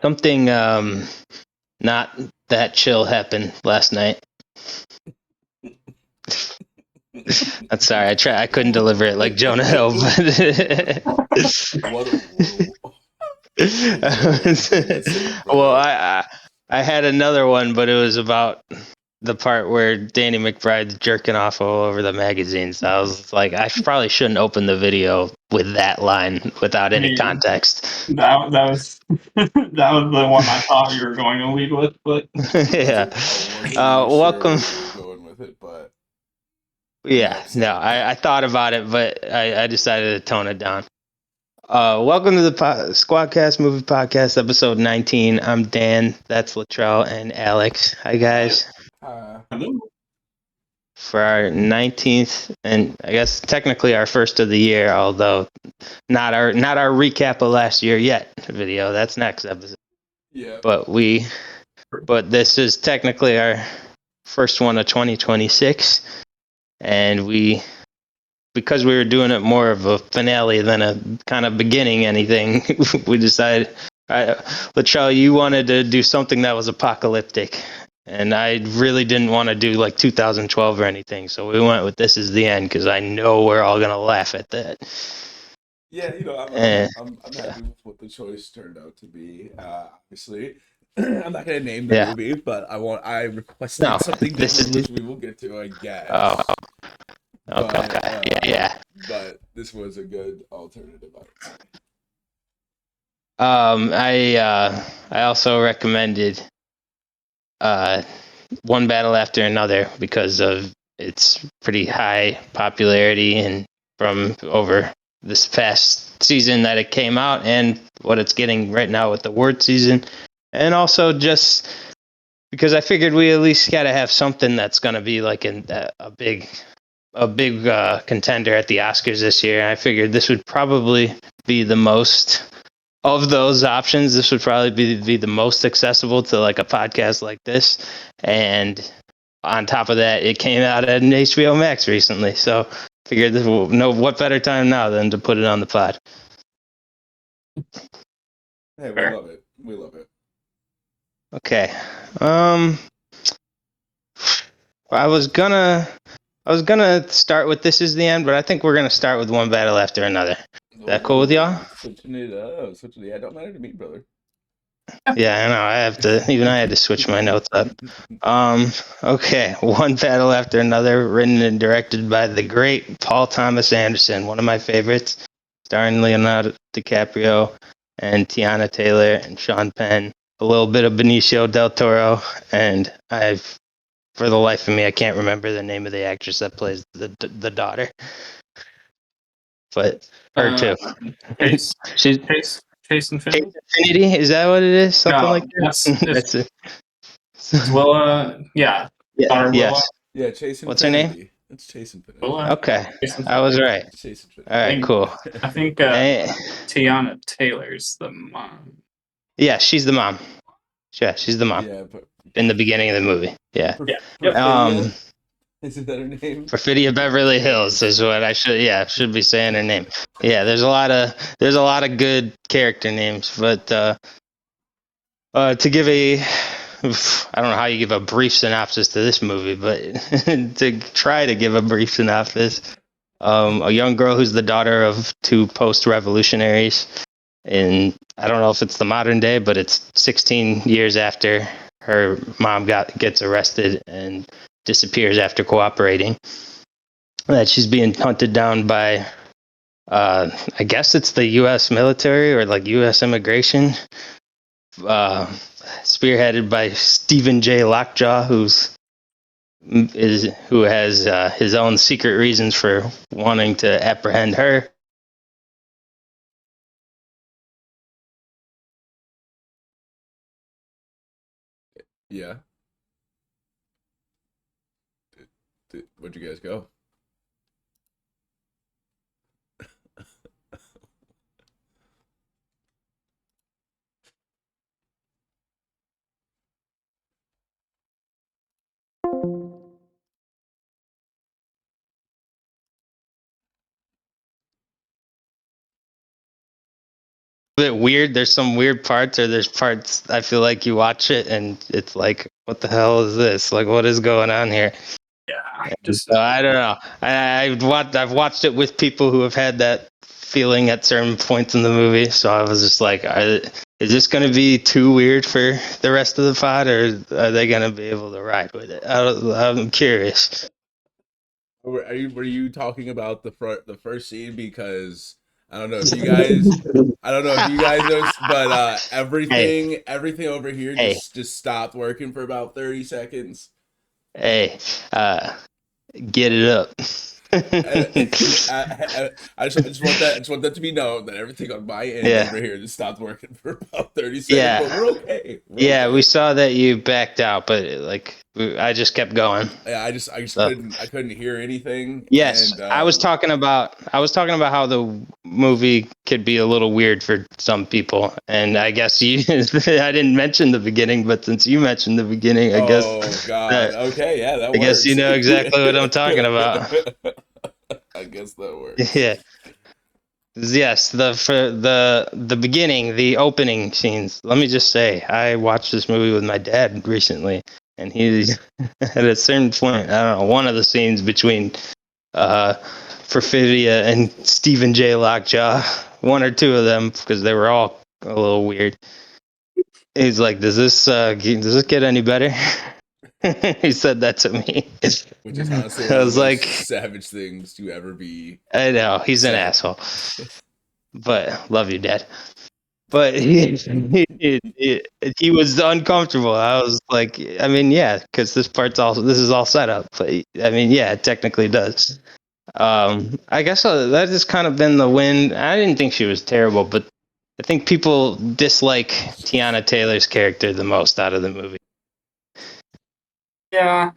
Something not that chill happened last night. I'm sorry, I couldn't deliver it like Jonah Hill, but well, I had another one, but it was about the part where Danny McBride's jerking off all over the magazines. I was like, I probably shouldn't open the video with that line without any context. That was that was the one I thought you were going to lead with, but Yeah. Welcome. Going with it, but yeah, no, I thought about it, but I decided to tone it down. Welcome to the Squadcast Movie Podcast, episode 19. I'm Dan, that's Latrell, and Alex. Hi, guys. hello. For our 19th, and I guess technically our first of the year, although not our recap of last year yet video. That's next episode. Yeah. But this is technically our first one of 2026, and because we were doing it more of a finale than a kind of beginning anything, we decided, Latrell, you wanted to do something that was apocalyptic, and I really didn't want to do like 2012 or anything, so we went with This Is the End, because I know we're all going to laugh at that. Yeah, I'm happy with what the choice turned out to be. Obviously, I'm not gonna name the movie, but I requested something different, which we will get to, I guess. Oh. Okay. Yeah. But this was a good alternative. I also recommended One Battle After Another because of its pretty high popularity and from over this past season that it came out and what it's getting right now with the award season, and also just because I figured we at least got to have something that's going to be like a big contender at the Oscars this year. I figured this would probably be the most of those options. This would probably be the most accessible to like a podcast like this. And on top of that, it came out at an HBO Max recently. So figured this will know what better time now than to put it on the pod. Hey, we love it. We love it. Okay. I was gonna start with This Is the End, but I think we're gonna start with One Battle After Another. Is that cool with y'all? Switching it up. Yeah, don't matter to me, brother. Yeah, I know. I had to switch my notes up. Okay. One Battle After Another, written and directed by the great Paul Thomas Anderson, one of my favorites, starring Leonardo DiCaprio and Tiana Taylor and Sean Penn, a little bit of Benicio del Toro, and for the life of me, I can't remember the name of the actress that plays the daughter. But her too. Chase Infinity? Infinity? Is that what it is? Something like that? That's it. It's Willa. Yeah. Yes. Yeah, Chase Infinity. What's her name? It's Chase Infinity. Willa? Okay. I was right. Chase Infinity. All right, cool. I think Tiana Taylor's the mom. Yeah, she's the mom. Yeah, she's the mom. Yeah, but in the beginning of the movie. Yeah. Isn't that her name? Perfidia Beverly Hills is what I should be saying her name. Yeah, there's a lot of good character names, but to give I don't know how you give a brief synopsis to this movie, but to try to give a brief synopsis, a young girl who's the daughter of two post-revolutionaries, and I don't know if it's the modern day, but it's 16 years after her mom gets arrested and disappears after cooperating. That she's being hunted down by, I guess it's the U.S. military or like U.S. immigration, spearheaded by Stephen J. Lockjaw, who has his own secret reasons for wanting to apprehend her. Yeah. Where'd you guys go? bit weird. There's some weird parts, or there's parts I feel like you watch it and it's like, what the hell is this? Like, what is going on here? Yeah, So I don't know. I've watched it with people who have had that feeling at certain points in the movie. So I was just like, is this going to be too weird for the rest of the pod, or are they going to be able to ride with it? I'm curious. Were you talking about the first scene? Because I don't know if you guys noticed, but everything over here Hey. just stopped working for about 30 seconds. Hey, get it up. I just want that to be known that everything on my end Yeah. over here just stopped working for about 30 seconds. But we're okay. We saw that you backed out, but I just kept going. Yeah, I just couldn't hear anything. Yes, and, I was talking about how the movie could be a little weird for some people, and I guess I didn't mention the beginning, but since you mentioned the beginning, I guess. Oh God. Okay, yeah, that I works. guess you know exactly what I'm talking about. I guess that works. Yeah. Yes, the beginning, the opening scenes. Let me just say, I watched this movie with my dad recently, and he at a certain point, I don't know, one of the scenes between Perfidia and Stephen J. Lockjaw, one or two of them, because they were all a little weird. He's like, "Does this get any better?" He said that to me. Which is honestly I one of was the like, most savage things to ever be. I know he's an asshole, but love you, Dad. But he was uncomfortable. I was like, I mean, yeah, because this is all set up. But I mean, yeah, it technically does. I guess that has kind of been the win. I didn't think she was terrible, but I think people dislike Tiana Taylor's character the most out of the movie. Yeah.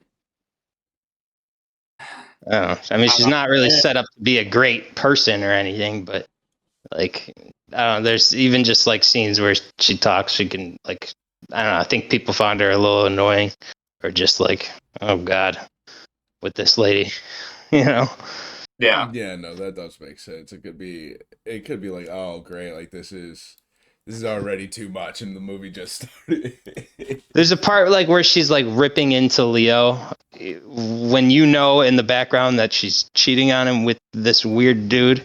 I don't know. I mean, she's not really set up to be a great person or anything, but like, I don't know. There's even just like scenes where she talks, she can like, I don't know. I think people find her a little annoying, or just like, oh God, with this lady, you know? Yeah. Yeah, no, that does make sense. It could be like, oh great, like this is already too much, and the movie just started. There's a part like where she's like ripping into Leo when you know in the background that she's cheating on him with this weird dude,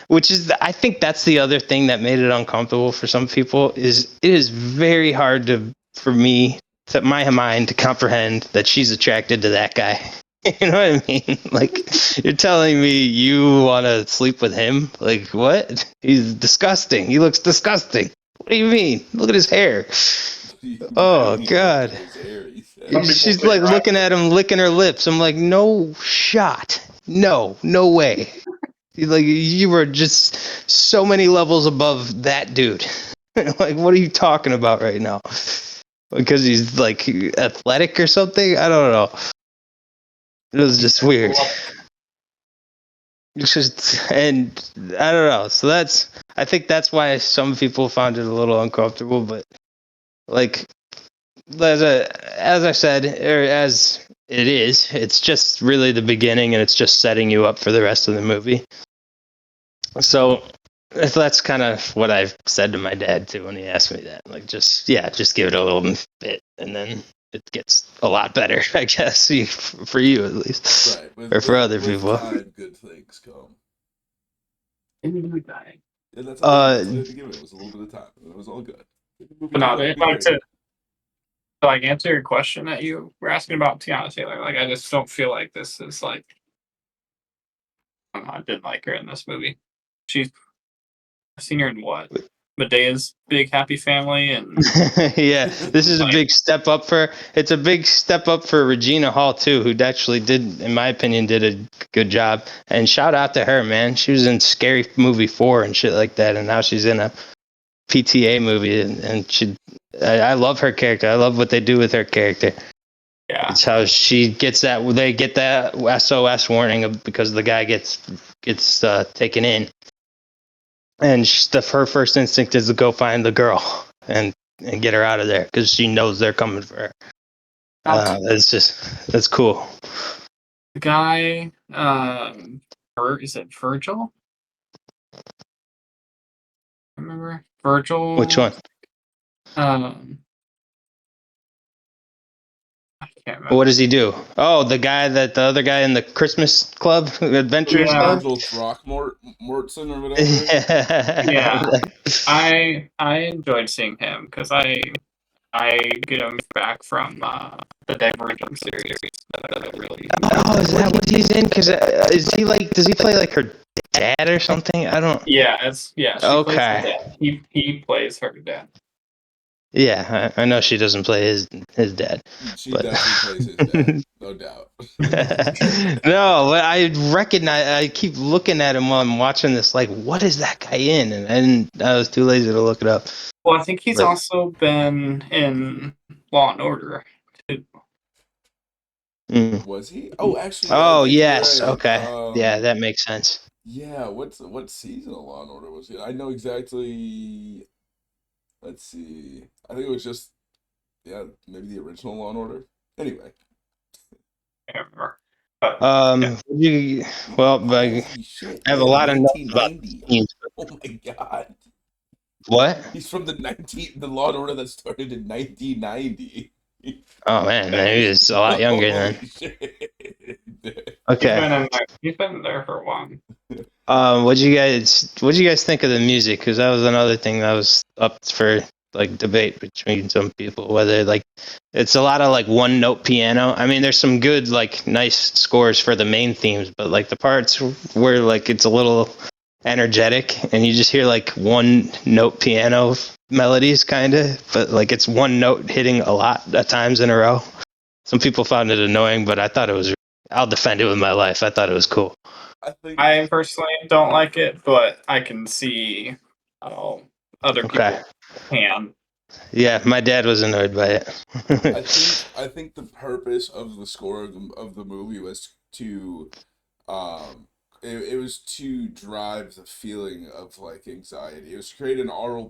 which is, I think that's the other thing that made it uncomfortable for some people. Is it is very hard for me, to my mind, to comprehend that she's attracted to that guy. You know what I mean? Like, you're telling me you want to sleep with him? Like, what? He's disgusting. He looks disgusting. What do you mean? Look at his hair. Oh God. She's like looking at him, licking her lips. I'm like, no shot. No way. Like, you were just so many levels above that dude. Like, what are you talking about right now? Because he's like athletic or something? I don't know. It was just weird. It's just, and I don't know. So I think that's why some people found it a little uncomfortable. But like, as I said, or as it is, it's just really the beginning, and it's just setting you up for the rest of the movie. So that's kind of what I've said to my dad too when he asked me that. Like, just give it a little bit, and then it gets a lot better, I guess, for you at least, right? Or for other people. Time, good things come. Yeah, that's Uh, all I had to give it. It was a little bit of time. It was all good. But no, to like answer your question that you were asking about Tiana Taylor, like I just don't feel like this is like, I don't know, I didn't like her in this movie. I've seen her in what? Medea's Big Happy Family, and yeah, this is a big step up it's a big step up for Regina Hall too, who actually did, in my opinion, did a good job. And shout out to her, man. She was in Scary Movie 4 and shit like that, and now she's in a PTA movie, and I love her character. I love what they do with her character. yeah, It's how she gets that, they get that SOS warning because the guy gets taken in. And her first instinct is to go find the girl and get her out of there because she knows they're coming for her. That's cool. the guy, is it Virgil? remember Virgil. Which one? I can't remember. What does he do? Oh, the other guy in the Christmas Club, Adventurers Yeah. Club. Virgil Throckmorton or whatever. Yeah. I enjoyed seeing him because I get him back from the Divergent series. That I really. Oh, is that what he's in? Because is he like? Does he play like her dad or something? I don't. Yeah, she plays her Okay. dad. He plays her dad. Yeah, I know she doesn't play his dad. She But... definitely plays his dad, no doubt. No, but I recognize. I keep looking at him while I'm watching this. Like, what is that guy in? And I was too lazy to look it up. Well, I think he's also been in Law and Order too. Was he? Oh, actually. Oh, I think yes. you're right. Okay. Yeah, that makes sense. Yeah. What season of Law and Order was he? I know exactly. Let's see. I think it was just maybe the original Law and Order. Anyway. I can't remember. But, Holy shit! I have a Man, lot of notes about 1990. Oh my god. What? He's from the Law and Order that started in 1990. Oh man, he was a lot younger then. Shit. Okay. He's been there for a while. What do you guys think of the music? Because that was another thing that was up for like debate between some people, whether like it's a lot of like one note piano. I mean, there's some good like nice scores for the main themes, but like the parts where like it's a little energetic and you just hear like one note piano melodies kind of, but like it's one note hitting a lot at times in a row. Some people found it annoying, but I thought it was. I'll defend it with my life. I thought it was cool. I personally don't like it, but I can see how other people can. Yeah, my dad was annoyed by it. I think the purpose of the score of the movie was to it was to drive the feeling of like anxiety. It was to create an oral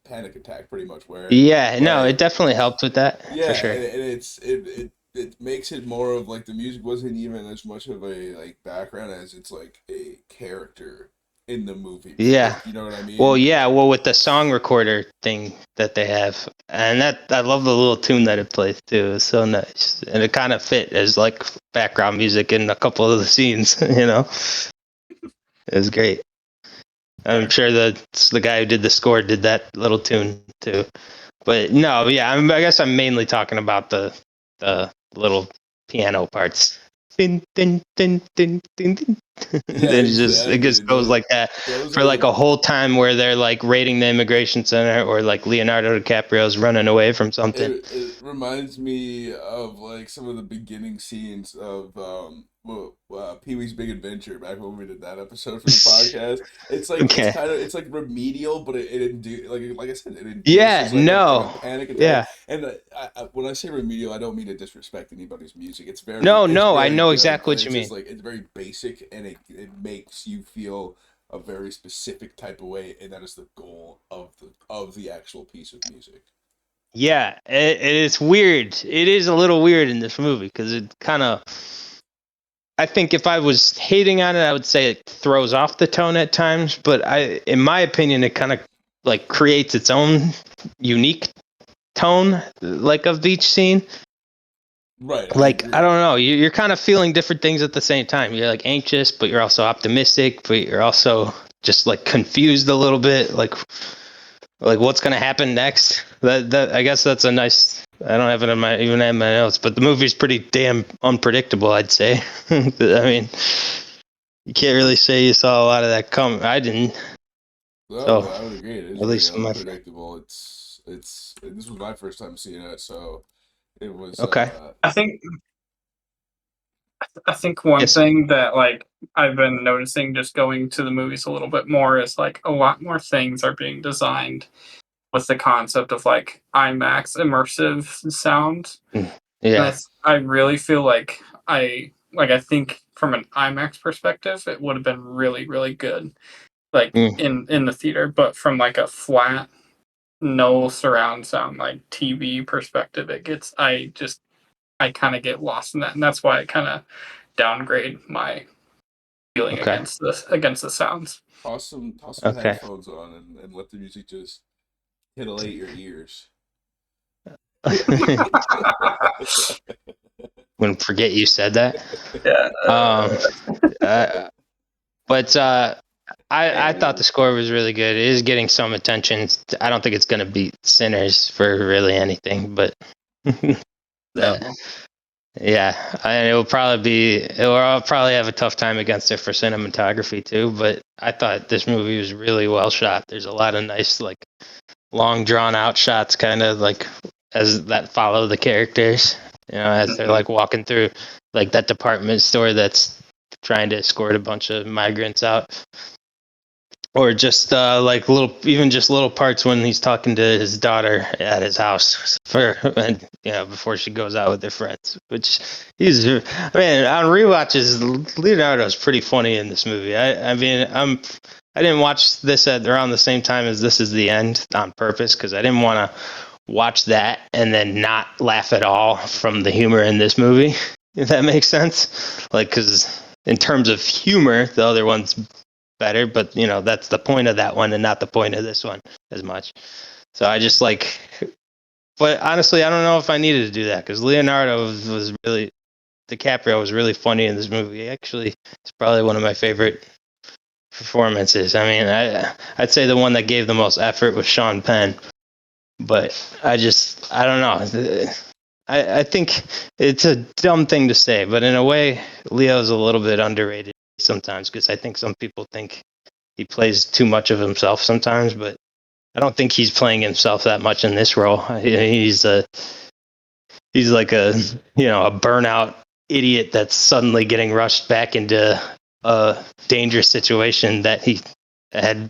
panic attack pretty much where it definitely helped with that. Yeah, for sure. and it makes it more of like the music wasn't even as much of a like background as it's like a character in the movie. Yeah. Like, you know what I mean? Well, with the song recorder thing that they have, and that I love the little tune that it plays too. It's so nice, and it kind of fit as like background music in a couple of the scenes. It was great. I'm sure that the guy who did the score did that little tune too. But no, yeah, I guess I'm mainly talking about the little piano parts. Din, din, din, din, din, din. Yeah, Then exactly. it just goes like that for like a whole time where they're like raiding the immigration center or like Leonardo DiCaprio's running away from something. It reminds me of like some of the beginning scenes of Pee-wee's Big Adventure back when we did that episode for the podcast. It's like it's like remedial, but it didn't do like I said, it induces like a panic attack. Yeah. And when I say remedial, I don't mean to disrespect anybody's music. It's very no, I very know good, exactly what it's you mean. just like it's very basic and it makes you feel a very specific type of way, and that is the goal of the actual piece of music. Yeah, it's weird. It is a little weird in this movie because it kind of. I think if I was hating on it, I would say it throws off the tone at times. But in my opinion, it kind of like creates its own unique tone, like of each scene. Right. Like I don't know, you're kind of feeling different things at the same time. You're like anxious, but you're also optimistic, but you're also just like confused a little bit, like what's gonna happen next. That I guess that's a nice. I don't have it even in my notes, but the movie's pretty damn unpredictable, I'd say. I mean, you can't really say you saw a lot of that come. I didn't. No, So, I would agree. It is at least very unpredictable. It's this was my first time seeing it, so it was okay. I think one thing that like I've been noticing just going to the movies a little bit more is like a lot more things are being designed with the concept of like IMAX immersive sound. Yeah. And I really feel like I think from an IMAX perspective it would have been really, really good. Like in the theater, but from like a flat no surround sound like TV perspective, I kind of get lost in that, and that's why I kind of downgrade my feeling Okay. against the sounds. Toss some Okay. headphones on and let the music just titillate your ears. Wouldn't forget you said that. Yeah. But I thought the score was really good. It is getting some attention. I don't think it's going to beat Sinners for really anything, but No. yeah, and it'll probably have a tough time against it for cinematography too. But I thought this movie was really well shot. There's a lot of nice, like, long drawn out shots, kind of like as that follow the characters. As they're like walking through like that department store that's trying to escort a bunch of migrants out. Or just like little parts when he's talking to his daughter at his house before she goes out with their friends. Which on rewatches, Leonardo's pretty funny in this movie. I didn't watch this at around the same time as This Is the End on purpose because I didn't want to watch that and then not laugh at all from the humor in this movie. If that makes sense, like because in terms of humor, the other one's better, but that's the point of that one and not the point of this one as much. So I just but honestly, I don't know if I needed to do that because DiCaprio was really funny in this movie. Actually, it's probably one of my favorite performances. I mean, I'd say the one that gave the most effort was Sean Penn, but I don't know. I think it's a dumb thing to say, but in a way, Leo's a little bit underrated sometimes because I think some people think he plays too much of himself sometimes, but I don't think he's playing himself that much in this role. He's like a burnout idiot that's suddenly getting rushed back into a dangerous situation that he had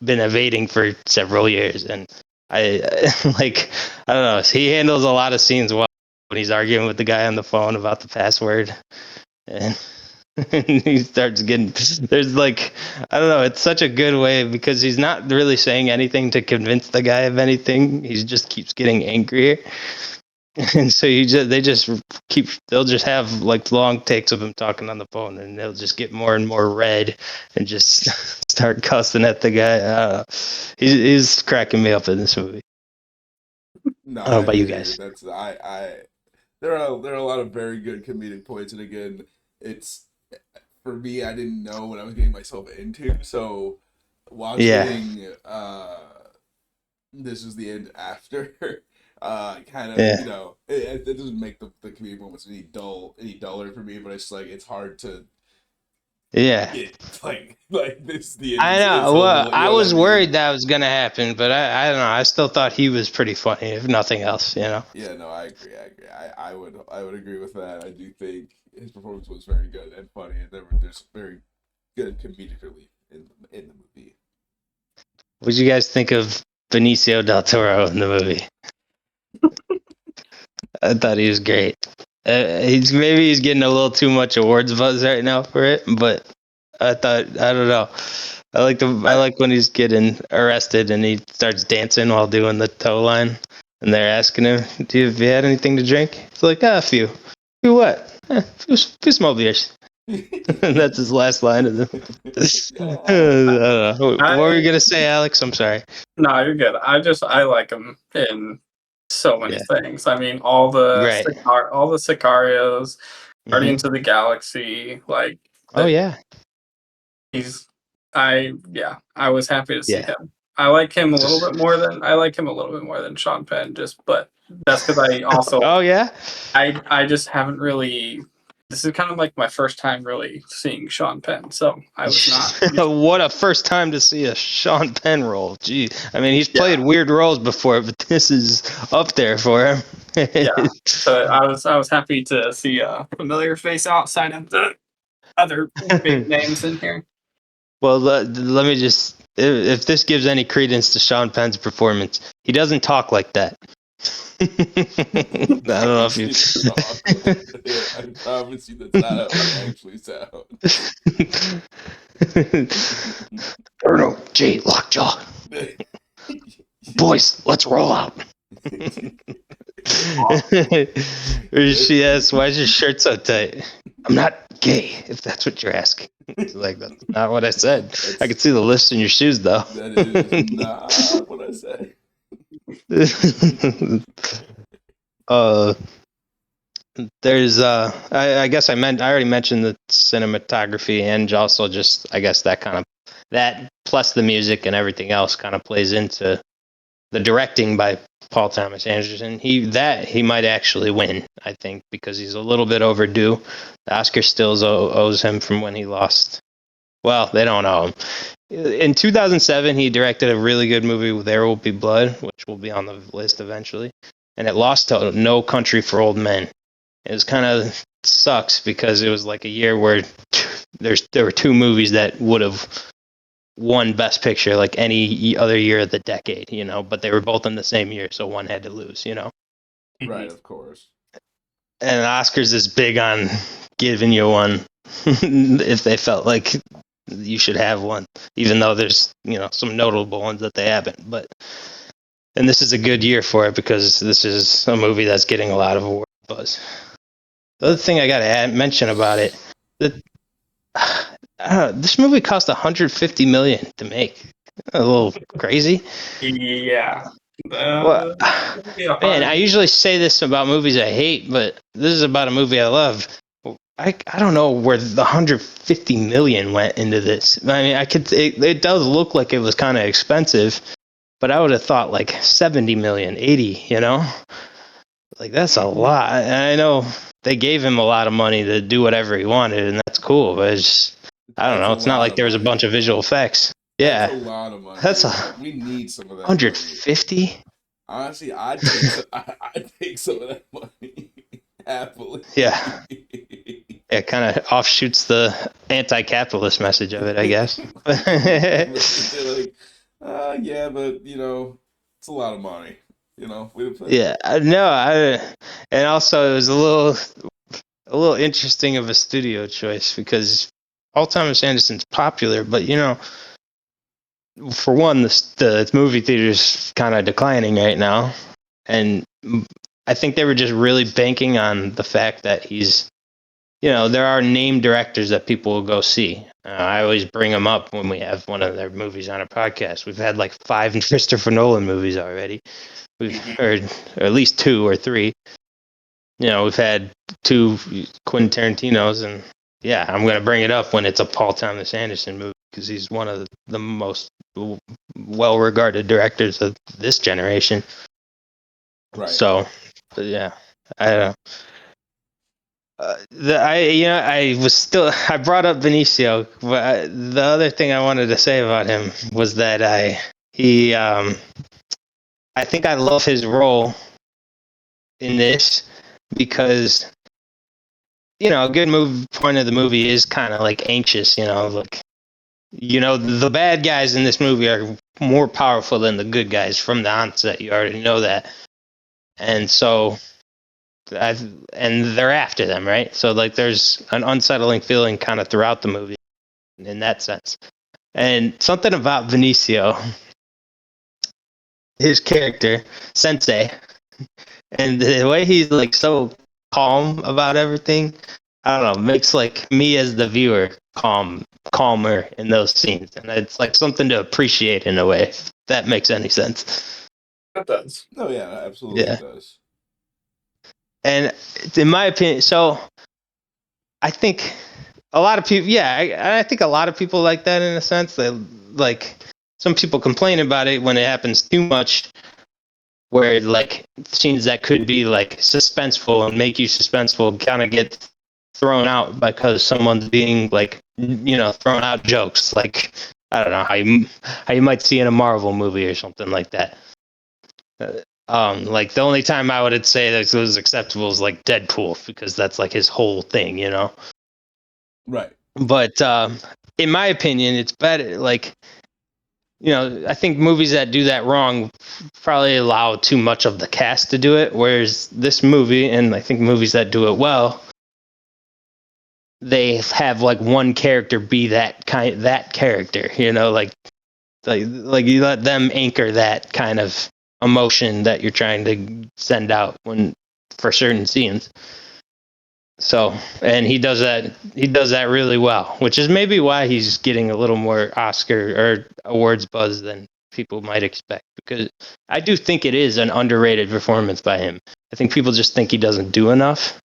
been evading for several years. And I I don't know. He handles a lot of scenes well when he's arguing with the guy on the phone about the password, and he starts getting there's like I don't know. It's such a good way because he's not really saying anything to convince the guy of anything. He just keeps getting angrier. And so they'll just have like long takes of him talking on the phone, and they'll just get more and more red, and just start cussing at the guy. He's cracking me up in this movie. No, I don't know I about you hear you. guys. That's I. There are a lot of very good comedic points, and again, it's for me. I didn't know what I was getting myself into, so Yeah, watching This Is the End after kind of yeah, it doesn't make the comedic moments any duller for me, but it's like it's hard to yeah. get like this is the end. I It's know. a Well, little, you I know what I was mean? worried that was gonna happen, but I don't know. I still thought he was pretty funny, if nothing else. Yeah, no, I agree. I would agree with that. I do think his performance was very good and funny, and there's very good comedic relief in the movie. What did you guys think of Benicio del Toro in the movie? I thought he was great. He's getting a little too much awards buzz right now for it, but I don't know. I like when he's getting arrested and he starts dancing while doing the tow line, and they're asking him, have you had anything to drink?" It's like, a few. Few what? Few small beers. And that's his last line of the. I don't know. What were you I gonna say, Alex? I'm sorry. No, you're good. I like him in so many Yeah. things. I mean, Right. all the Sicarios, Hmm. Guardians of the Galaxy, like Oh that. yeah. He's yeah, I was happy to see Yeah. him. I like him a little bit more than Sean Penn, but that's because Oh yeah. I just haven't really. This is kind of like my first time really seeing Sean Penn, so I was not. What a first time to see a Sean Penn role. Gee, I mean, he's played Yeah, weird roles before, but this is up there for him. yeah. So I was happy to see a familiar face outside of the other big names in here. Well, let me just, if this gives any credence to Sean Penn's performance, he doesn't talk like that. I don't know if you. I promise you that's not how he actually sounds. Erno, J, Lockjaw. Boys, let's roll out. Or she asks, "Why is your shirt so tight?" I'm not gay, if that's what you're asking. Like, that's not what I said. I could see the list in your shoes, though. That is not what I said. There's I guess I already mentioned the cinematography, and also just, I guess, that plus the music and everything else kind of plays into the directing by Paul Thomas Anderson. He might actually win, I think, because he's a little bit overdue. The Oscar still owes him from when he lost. Well, they don't owe him. In 2007, he directed a really good movie, There Will Be Blood, which will be on the list eventually, and it lost to No Country for Old Men. It was kind of sucks because it was like a year where there were two movies that would have won Best Picture like any other year of the decade, but they were both in the same year, so one had to lose. Right, of course. And Oscars is big on giving you one if they felt like you should have one, even though there's some notable ones that they haven't. And this is a good year for it because this is a movie that's getting a lot of award buzz. The other thing I got to mention about it, this movie cost $150 million to make. A little crazy. Yeah. Well, man, I usually say this about movies I hate, but this is about a movie I love. I don't know where the $150 million went into this. I mean, it does look like it was kind of expensive, but I would have thought like 70 million, 80, Like, that's a lot. And I know they gave him a lot of money to do whatever he wanted, and that's cool, but I don't know. It's not like there was a bunch of visual effects. That's Yeah. a lot of money. We need some of that 150? money. Honestly, I'd take some of that money happily. Yeah. It kind of offshoots the anti-capitalist message of it, I guess. Yeah, but it's a lot of money. Yeah, no, and also it was a little interesting of a studio choice because Paul Thomas Anderson's popular, but for one, the movie theater's kind of declining right now, and I think they were just really banking on the fact that he's, there are named directors that people will go see. I always bring them up when we have one of their movies on a podcast. We've had like 5 Christopher Nolan movies already. We've heard, or at least 2 or 3. We've had 2 Quentin Tarantino's, and yeah, I'm going to bring it up when it's a Paul Thomas Anderson movie because he's one of the most well-regarded directors of this generation. Right. So, yeah, I don't know. I brought up Benicio, but the other thing I wanted to say about him was that I think I love his role in this because a good point of the movie is kind of like anxious, like the bad guys in this movie are more powerful than the good guys from the onset. You already know that, and so and they're after them, right? So like there's an unsettling feeling kind of throughout the movie in that sense. And something about Benicio, his character, Sensei, and the way he's like so calm about everything, I don't know, makes like me as the viewer calmer in those scenes. And it's like something to appreciate in a way, if that makes any sense. It does. Oh yeah, absolutely it does. And in my opinion, so I think a lot of people, I think a lot of people like that in a sense. They like, some people complain about it when it happens too much, where like scenes that could be like suspenseful and make you suspenseful kind of get thrown out because someone's being like, throwing out jokes. Like, I don't know how you might see in a Marvel movie or something like that. Like the only time I would say that it was acceptable is like Deadpool, because that's like his whole thing, Right. But in my opinion, it's better. Like, I think movies that do that wrong probably allow too much of the cast to do it. Whereas this movie, and I think movies that do it well, they have like one character be that character, like you let them anchor that kind of emotion that you're trying to send out for certain scenes. So, and he does that really well, which is maybe why he's getting a little more Oscar or awards buzz than people might expect, because I do think it is an underrated performance by him. I think people just think he doesn't do enough,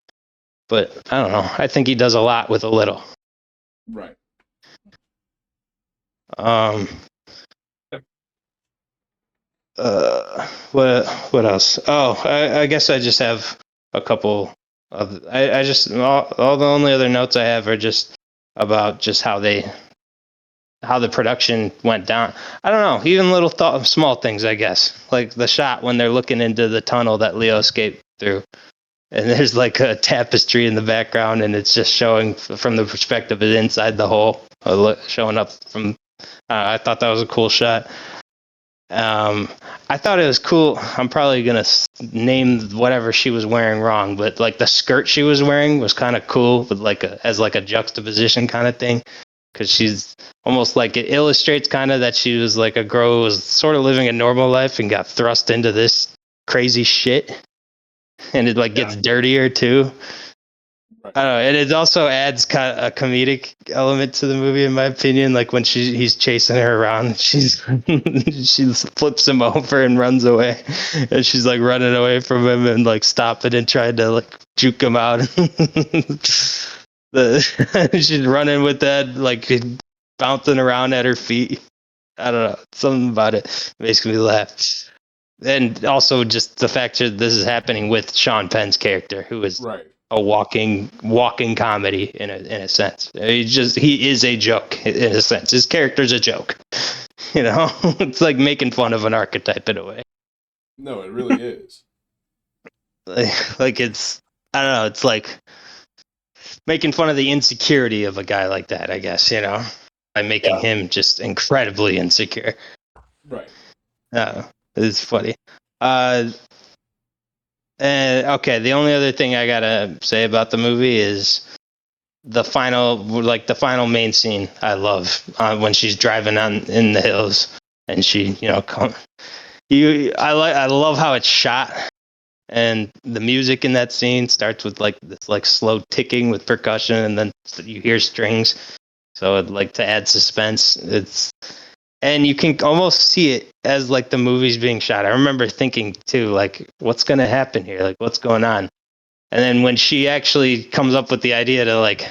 but I don't know. I think he does a lot with a little. Right. What else? Oh, I guess I just have a couple of. I just all the only other notes I have are just about just how the production went down. I don't know, even little small things, I guess, like the shot when they're looking into the tunnel that Leo escaped through, and there's like a tapestry in the background, and it's just showing from the perspective of inside the hole, showing up from. I thought that was a cool shot. I thought it was cool. I'm probably gonna name whatever she was wearing wrong, but like the skirt she was wearing was kind of cool, with like a juxtaposition kind of thing, because she's almost like it illustrates kind of that she was like a girl who was sort of living a normal life and got thrust into this crazy shit, and it like gets dirtier too. Right. I don't know, and it also adds kind of a comedic element to the movie, in my opinion. Like when he's chasing her around, she flips him over and runs away, and she's like running away from him and like stopping and trying to like juke him out. She's running with that like bouncing around at her feet. I don't know, something about it makes me laugh. And also just the fact that this is happening with Sean Penn's character, who is Right. a walking comedy in a sense. He is a joke in a sense. His character's a joke. You know, it's like making fun of an archetype in a way. No, it really is. Like it's, I don't know, it's like making fun of the insecurity of a guy like that, I guess, you know, by making him just incredibly insecure. Right. It's funny. And okay, the only other thing I gotta say about the movie is the final main scene. I love when she's driving on in the hills, and she, I love how it's shot, and the music in that scene starts with like this like slow ticking with percussion, and then you hear strings, so it, like, to add suspense. And you can almost see it as like the movie's being shot. I remember thinking too, like, what's gonna happen here? Like, what's going on? And then when she actually comes up with the idea to like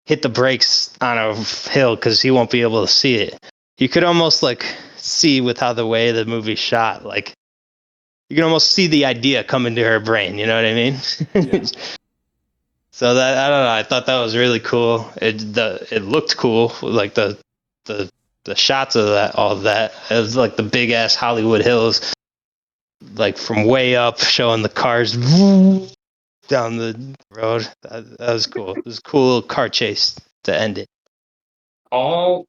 hit the brakes on a hill because he won't be able to see it, you could almost like see with how the way the movie's shot, like you can almost see the idea come into her brain. You know what I mean? Yeah. So that, I don't know. I thought that was really cool. It looked cool, like the shots of that, all of that. It was like the big ass Hollywood hills, like from way up, showing the cars down the road. That was cool. It was a cool little car chase to end it. I'm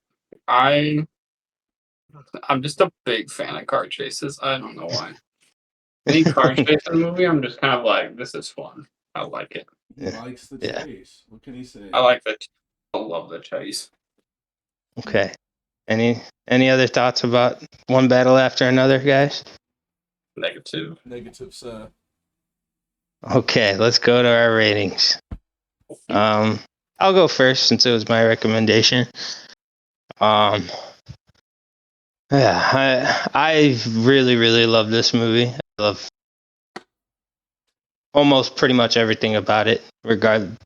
just a big fan of car chases. I don't know why. Any car chase in the movie, I'm just kind of like, this is fun. I like it. He likes the chase. What can he say? I like the. I love the chase. Okay. Any other thoughts about one battle after another, guys? Negative. Negative, sir. Okay, let's go to our ratings. I'll go first since it was my recommendation. Yeah, I really, really love this movie. I love almost pretty much everything about it,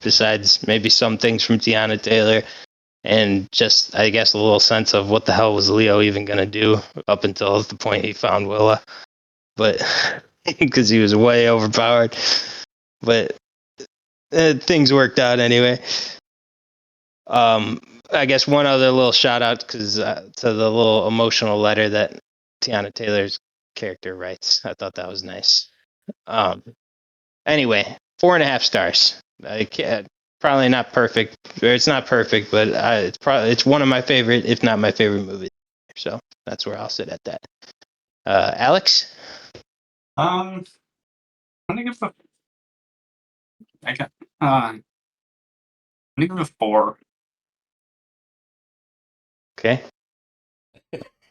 besides maybe some things from Tiana Taylor, and just, I guess, a little sense of what the hell was Leo even gonna do up until the point he found Willa, but because he was way overpowered. But things worked out anyway. I guess one other little shout out to the little emotional letter that Tiana Taylor's character writes. I thought that was nice. Anyway, 4.5 stars. I can't, probably not perfect. Or it's not perfect, but it's one of my favorite, if not my favorite movie. So that's where I'll sit at that. Alex? I'm gonna give a. I can. I'm gonna give a 4. Okay.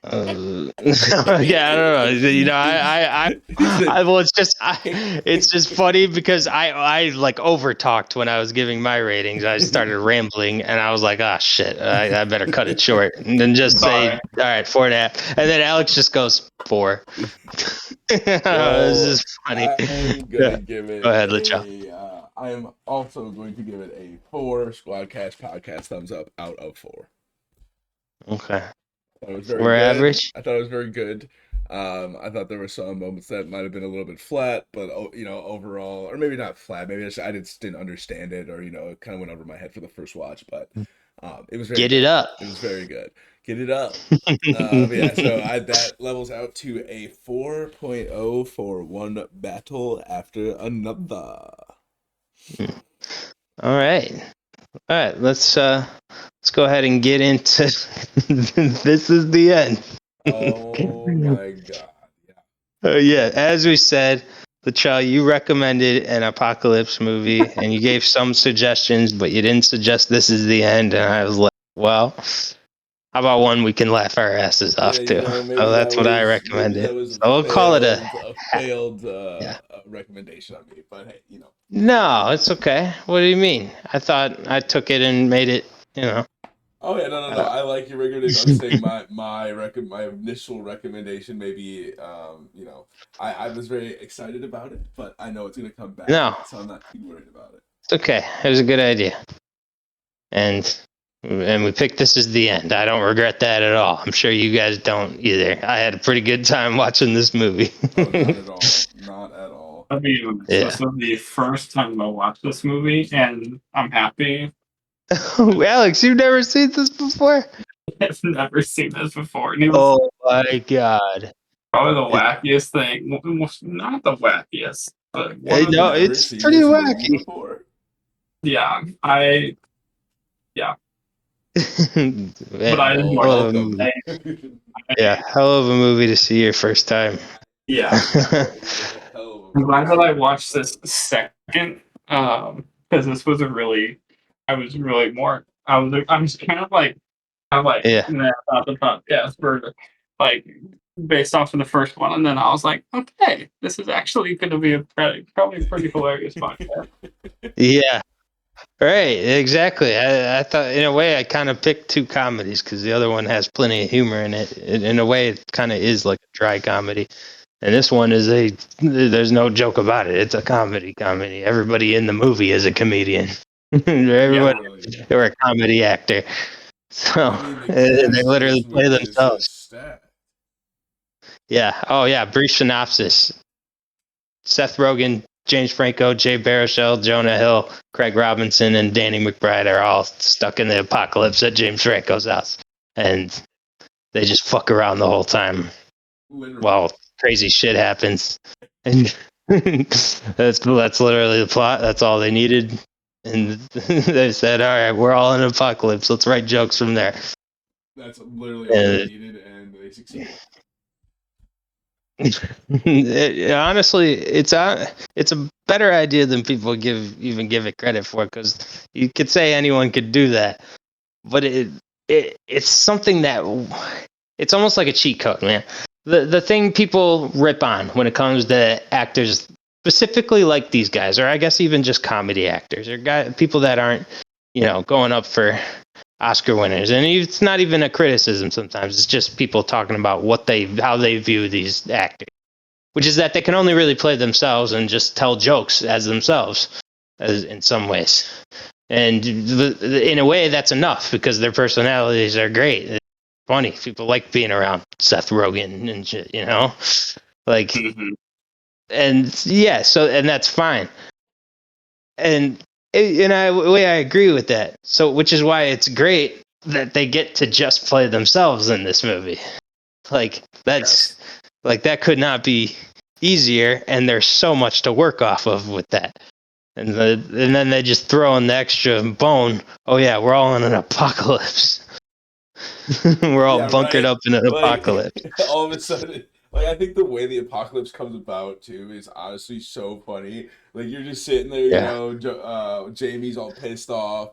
Yeah, I don't know. You know, well, it's just funny because I like over talked when I was giving my ratings. I started rambling, and I was like, "Ah, shit, I better cut it short and then just say, all right, 4.5." And then Alex just goes 4. This is funny. I'm Yeah. gonna give it Go ahead, Licho. I am also going to give it a 4 Squadcast podcast thumbs up out of 4. Okay. It was very We're good. average. I thought it was very good. I thought there were some moments that might have been a little bit flat, but overall, or maybe not flat. Maybe I just didn't understand it, or it kind of went over my head for the first watch. But it was very Get good. it up. It was very good. Get it up. Yeah. So that levels out to a 4.0 for one battle after another. All right. All right. Let's go ahead and get into this is the end. Oh my god. Yeah, as we said, Lachelle, you recommended an apocalypse movie and you gave some suggestions, but you didn't suggest this is the end. And I was like, well, how about one we can laugh our asses off Yeah, to? maybe So that's what I maybe recommended. that was So we'll call it a failed yeah. recommendation on me. But hey, No, it's okay. What do you mean? I thought I took it and made it, Oh yeah, no. I like your recommendation. I'm saying my initial recommendation. Maybe I was very excited about it, but I know it's gonna come back, No, so I'm not too worried about it. it's okay. It was a good idea. And we picked this as the end. I don't regret that at all. I'm sure you guys don't either. I had a pretty good time watching this movie. Oh, not at all. Not at all. I mean, Yeah. this was the first time I watched this movie, and I'm happy. Alex, you've never seen this before? I've never seen this before. And it was Oh my god. probably the wackiest thing. Well, not the wackiest, but Hey, You've no, never it's seen pretty this movie wacky. before? yeah, Man, but I enjoyed Welcome. it. yeah, hell of a movie to see your first time. Yeah. Hell of I'm a glad that I watched this second, because this was I'm just kind of like, Yeah. nah, thought the podcast were like based off of the first one, and then I was like, okay, this is actually going to be probably a pretty hilarious podcast. Yeah. Right, exactly. I thought, in a way, I kind of picked two comedies because the other one has plenty of humor in it. In a way, it kind of is like a dry comedy. And this one there's no joke about it. It's a comedy. Everybody in the movie is a comedian. Everybody, they're a comedy actor. So they literally play themselves. Yeah. Oh, yeah. Brief synopsis. Seth Rogen, James Franco, Jay Baruchel, Jonah Hill, Craig Robinson, and Danny McBride are all stuck in the apocalypse at James Franco's house. And they just fuck around the whole time. Literally. While crazy shit happens. And that's literally the plot. That's all they needed. And they said, all right, we're all in an apocalypse. Let's write jokes from there. That's literally all they needed, and they succeeded. Honestly, it's a better idea than people even give it credit for, because you could say anyone could do that, but it's something that it's almost like a cheat code, man. The thing people rip on when it comes to actors, specifically like these guys, or I guess even just comedy actors, or people that aren't going up for Oscar winners, and it's not even a criticism. Sometimes it's just people talking about how they view these actors, which is that they can only really play themselves and just tell jokes as themselves, in some ways. And in a way, that's enough because their personalities are great. It's funny. People like being around Seth Rogen and shit, like, and yeah, and that's fine. And I agree with that. So, which is why it's great that they get to just play themselves in this movie. Like that could not be easier, and there's so much to work off of with that. And then they just throw in the extra bone. Oh yeah, we're all in an apocalypse. We're all bunkered up in an apocalypse. All of a sudden, I think the way the apocalypse comes about too is honestly so funny. Like you're just sitting there, Jamie's all pissed off.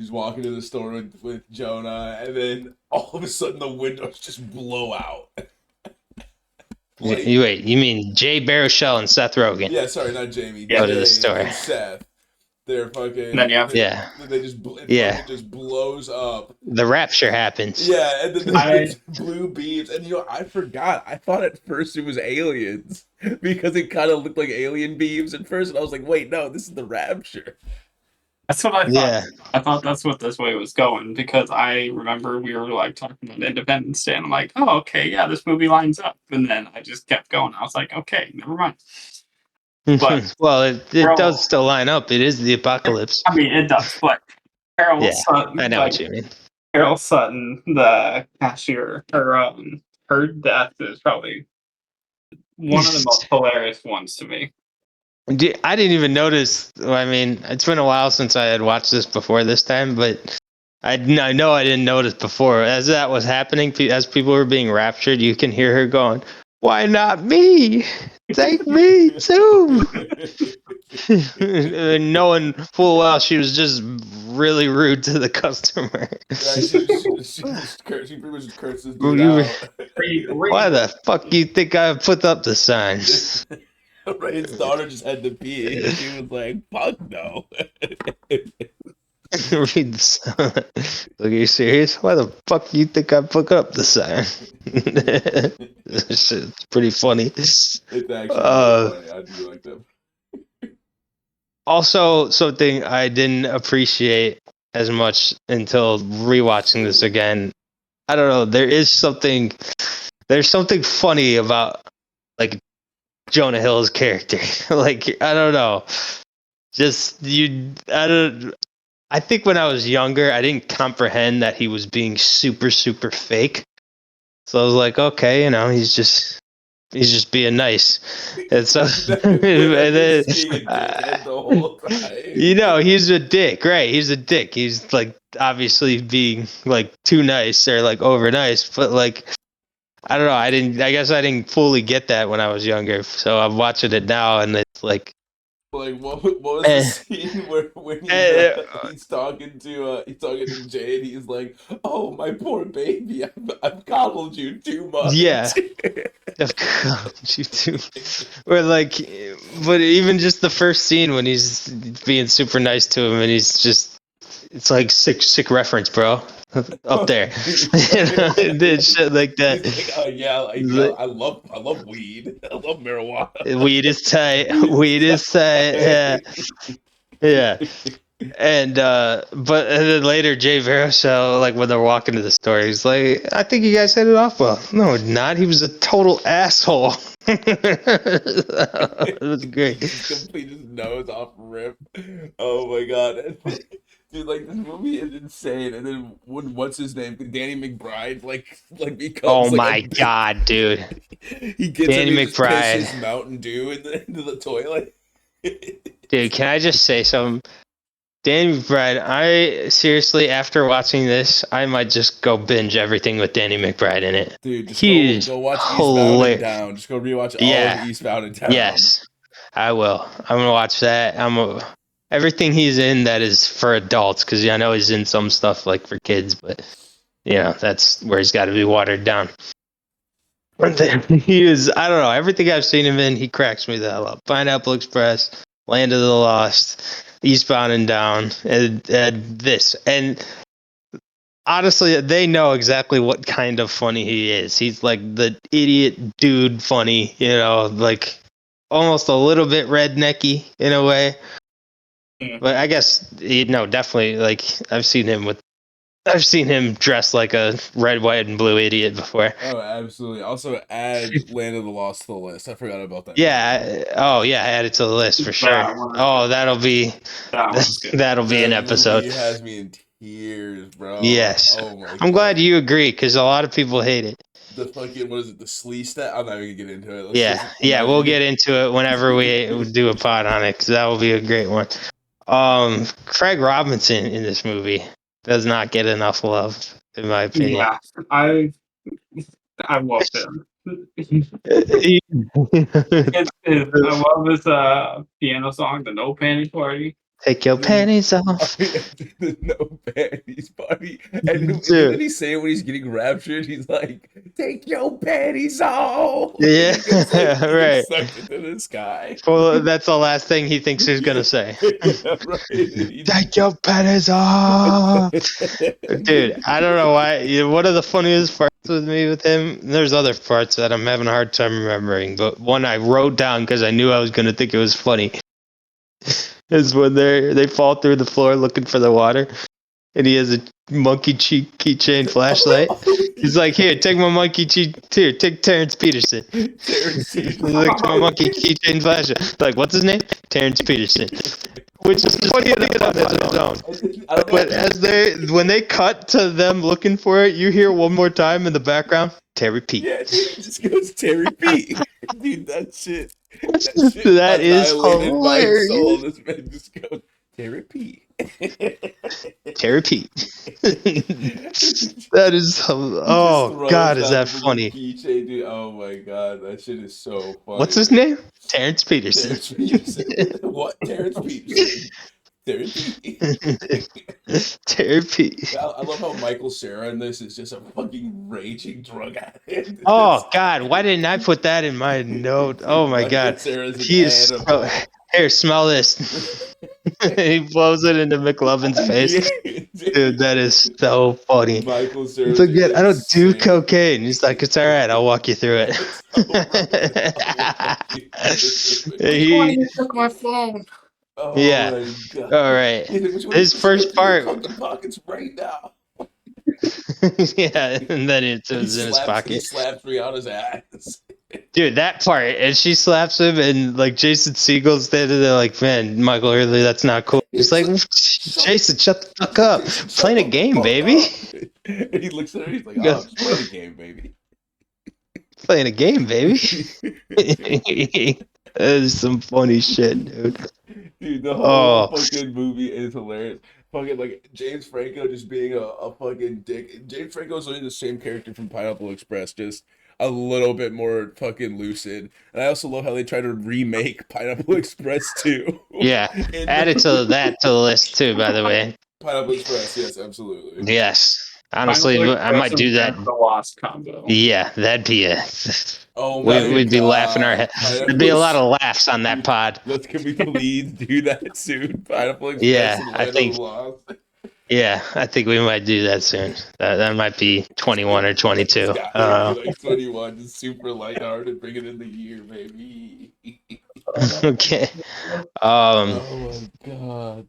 He's walking to the store with Jonah, and then all of a sudden the windows just blow out. Wait, you mean Jay Baruchel and Seth Rogen? Yeah, sorry, not Jamie. Yeah. Go to the Jay store. and Seth. They're fucking. Then you have They just fucking just blows up. The rapture happens. Yeah, and then there's blue beams, and I forgot. I thought at first it was aliens because it kind of looked like alien beams at first, and I was like, wait, no, this is the rapture. That's what I thought. Yeah. I thought that's what this way was going because I remember we were like talking about Independence Day, and I'm like, oh, okay, yeah, this movie lines up. And then I just kept going. I was like, okay, never mind. But well, it does still line up. It is the apocalypse. I mean, it does. But Carol Sutton, I know what you mean. Carol Sutton, the cashier, her death is probably one of the most hilarious ones to me. I didn't even notice. I mean, it's been a while since I had watched this before this time, but I know I didn't notice before. As that was happening, as people were being raptured, you can hear her going, "Why not me? Take me too." Knowing full well she was just really rude to the customer. Yeah, she pretty much curses dude out. Why the fuck you think I put up the signs? Right, his daughter just had to pee, and she was like, "Fuck no." Read the sign. Look, are you serious? Why the fuck do you think I put up the sign? This shit's pretty funny. It's actually funny. I do like them. Also, something I didn't appreciate as much until rewatching this again. I don't know. There's something funny about like Jonah Hill's character. Like, I don't know. I think when I was younger, I didn't comprehend that he was being super, super fake. So I was like, okay, he's just being nice. And so, and then, he's a dick, right? He's a dick. He's like obviously being like too nice or like over nice, but like, I don't know. I guess I didn't fully get that when I was younger. So I'm watching it now, and it's like. Like what was the scene when he's talking to Jay and he's like, "Oh, my poor baby, I've coddled you too much." Yeah, I've coddled you too. Or like, but even just the first scene when he's being super nice to him and he's just, it's like sick reference, bro. Up there, shit like that. He's like, I love weed. I love marijuana. Weed is tight. Yeah. And but then later Jay Baruchel, like when they're walking to the store, he's like, "I think you guys hit it off well." No, not. He was a total asshole. It was great. He just completed his nose off rip. Oh my god. Dude, like this movie is insane, and then what's his name? Danny McBride, like becomes. Oh my god, dude! He gets Danny McBride. Just pisses Mountain Dew into the toilet. Dude, can I just say something? Danny McBride, I seriously, after watching this, I might just go binge everything with Danny McBride in it. Dude, just go watch Eastbound and Down. Just go rewatch all of Eastbound and Down. Yes, I will. I'm gonna watch that. Everything he's in that is for adults, because I know he's in some stuff like for kids, but that's where he's got to be watered down. But then he is, I don't know, everything I've seen him in, he cracks me the hell up. Pineapple Express, Land of the Lost, Eastbound and Down, and this. And honestly, they know exactly what kind of funny he is. He's like the idiot dude funny, like almost a little bit rednecky in a way. But I guess definitely. Like I've seen him dressed like a red, white, and blue idiot before. Oh, absolutely. Also, add Land of the Lost to the list. I forgot about that. Yeah. Oh, yeah. Add it to the list for sure. Oh, that'll be an episode. It has me in tears, bro. Yes. Oh my I'm glad you agree because a lot of people hate it. The fucking, what is it? The Slee stat? I'm not even gonna get into it. We'll get into it whenever we do a pod on it because that will be a great one. Craig Robinson in this movie does not get enough love, in my opinion. Yeah, I love him. I love his piano song, "The No Panty Party." Take your panties off. The no panties party. And Dude. didn't he say it when he's getting raptured? He's like, take your panties off. Yeah, He gets, like, right. sucked into the sky. Well, that's the last thing he thinks he's gonna say. Yeah, right. Take your panties off. Dude, I don't know why. One of the funniest parts with him, there's other parts that I'm having a hard time remembering, but one I wrote down because I knew I was going to think it was funny is when they fall through the floor looking for the water, and he has a monkey keychain flashlight. He's like, here, take my monkey here, take Terrence Peterson. He's like, my monkey keychain flashlight. Like, what's his name? Terrence Peterson. Which is funny enough on its own. But when they cut to them looking for it, you hear one more time in the background, Terry Pete. Yeah, dude, it just goes Terry Pete. Dude, that shit That is annihilated my soul. hilarious. This man just goes Terry Pete. Terry Pete. That is, oh God, is that funny? Keychain, dude. Oh my God, that shit is so funny. What's his name? Terrence Peterson. Terrence Peterson. What? Terrence Peterson. Terry Pete. Terry Pete. I love how Michael Cera in this is just a fucking raging drug addict. Oh God, why didn't I put that in my note? Oh my God, he is so, here, smell this. He blows it into McLovin's face. Dude, that is so funny. Michael Cera. It's like, I don't do cocaine. He's like, it's all right. I'll walk you through it. Why you took my phone? Oh Yeah. my God. All right. His first part. The pockets right now. Yeah, and then it was in his He pocket. slaps Rihanna's ass. Dude, that part, and she slaps him, and like Jason Segel's standing there, like, man, Michael Early, that's not cool. He's like, Jason, shut the fuck up. Playing a game, baby. And he looks at her, he's like, oh, I'm just playing a game, baby. Playing a game, baby. That is some funny shit, dude. Dude, the whole fucking movie is hilarious. Fucking like James Franco just being a fucking dick. James Franco's only the same character from Pineapple Express, just a little bit more fucking lucid. And I also love how they try to remake Pineapple Express too. Yeah, add it to the list too, by the way. Pineapple Express, yes, absolutely. Yes. Honestly, I might do that. The Lost combo. Yeah, that'd be it. Oh my We'd be laughing our head. There'd be a lot of laughs on that pod. Can we please do that soon? Pineapple Express. Yeah, I think. Yeah, I think we might do that soon. That might be 21 or 22. Like 21, just super lighthearted, bring it in the year, baby. Okay. Oh my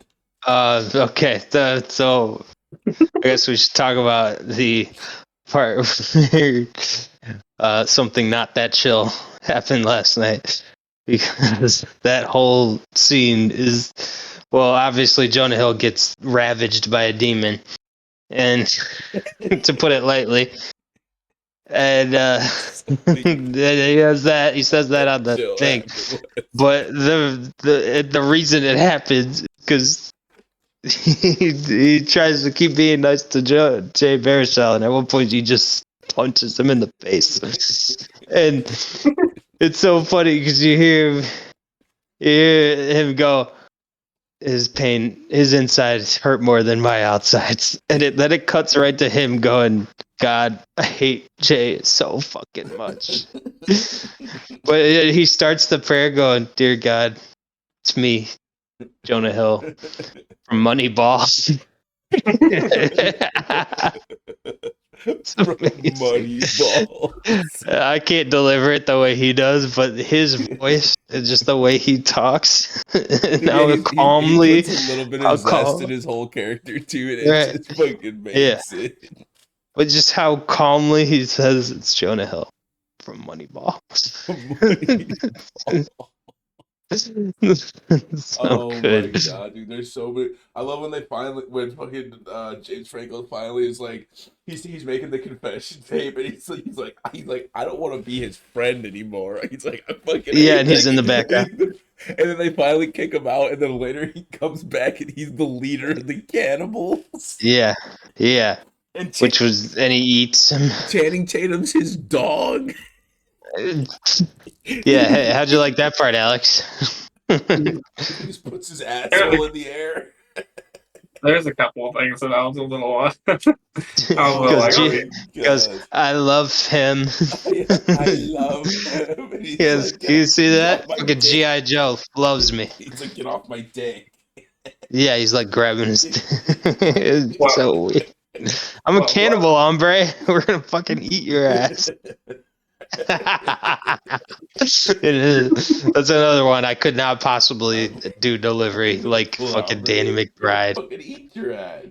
God. Okay. So I guess we should talk about the part where something not that chill happened last night, because that whole scene is, well, obviously Jonah Hill gets ravaged by a demon, and to put it lightly, and he says that on the thing, but the reason it happens because he tries to keep being nice to Jay Baruchel, and at one point he just punches him in the face. And it's so funny because you hear him go, his insides hurt more than my outsides. And then it cuts right to him going, God, I hate Jay so fucking much. But he starts the prayer going, Dear God, it's me, Jonah Hill, from Moneyball. Moneyball. I can't deliver it the way he does, but his voice and just the way he talks, and how calmly, he puts a little bit of zest in his whole character too, and right. It just fucking makes it. But just how calmly he says it's Jonah Hill from Moneyball. So oh good. My God, dude! There's so many. I love when when fucking James Franco finally is like, he's making the confession tape, and he's like, I don't want to be his friend anymore. He's like, I fucking hate and he's in the background. And then they finally kick him out, and then later he comes back, and he's the leader of the cannibals. Yeah. And he eats him. Channing Tatum's his dog. Yeah, hey, how'd you like that part, Alex? He just puts puts his asshole in the air. There's a couple of things that I was a little, I was a little like, because I love him. I love him. And he's Yes, like, you see get that? off my Fucking dick. G.I. Joe loves me. He's like, get off my dick. Yeah, he's like grabbing his. It's Wow. so weird. I'm a Wow. cannibal, hombre. We're gonna fucking eat your ass. It is. That's another one I could not possibly do delivery like fucking Danny McBride. Fucking eat your ass.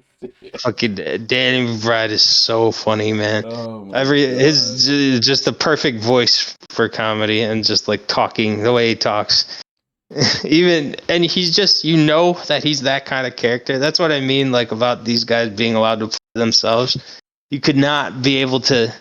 Fucking Danny McBride is so funny, man. Oh my His just the perfect voice for comedy and just like talking the way he talks. And he's just that he's that kind of character. That's what I mean, like about these guys being allowed to play themselves. You could not be able to.